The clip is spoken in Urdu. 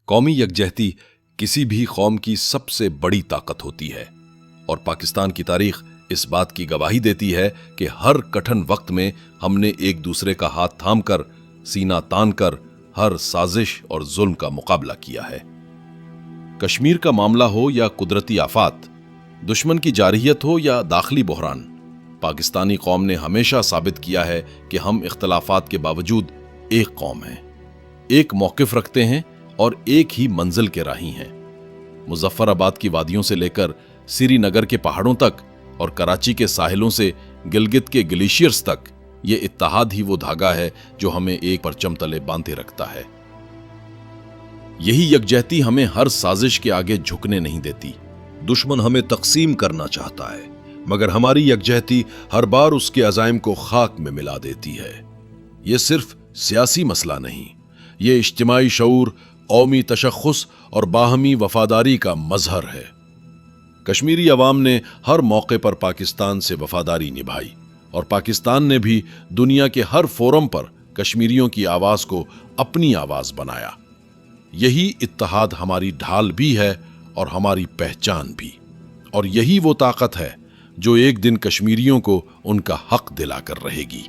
قومی یکجہتی کسی بھی قوم کی سب سے بڑی طاقت ہوتی ہے اور پاکستان کی تاریخ اس بات کی گواہی دیتی ہے کہ ہر کٹھن وقت میں ہم نے ایک دوسرے کا ہاتھ تھام کر، سینہ تان کر ہر سازش اور ظلم کا مقابلہ کیا ہے۔ کشمیر کا معاملہ ہو یا قدرتی آفات، دشمن کی جارحیت ہو یا داخلی بحران، پاکستانی قوم نے ہمیشہ ثابت کیا ہے کہ ہم اختلافات کے باوجود ایک قوم ہیں، ایک موقف رکھتے ہیں اور ایک ہی منزل کے راہی ہیں۔ مظفر آباد کی وادیوں سے لے کر سری نگر کے پہاڑوں تک اور کراچی کے ساحلوں سے گلگت کے گلیشیئرز تک، یہ اتحاد ہی وہ دھاگا ہے جو ہمیں ایک پرچم تلے باندھے رکھتا ہے۔ یہی یکجہتی ہمیں ہر سازش کے آگے جھکنے نہیں دیتی۔ دشمن ہمیں تقسیم کرنا چاہتا ہے، مگر ہماری یکجہتی ہر بار اس کے عزائم کو خاک میں ملا دیتی ہے۔ یہ صرف سیاسی مسئلہ نہیں، یہ اجتماعی شعور، قومی تشخص اور باہمی وفاداری کا مظہر ہے۔ کشمیری عوام نے ہر موقع پر پاکستان سے وفاداری نبھائی اور پاکستان نے بھی دنیا کے ہر فورم پر کشمیریوں کی آواز کو اپنی آواز بنایا۔ یہی اتحاد ہماری ڈھال بھی ہے اور ہماری پہچان بھی، اور یہی وہ طاقت ہے جو ایک دن کشمیریوں کو ان کا حق دلا کر رہے گی۔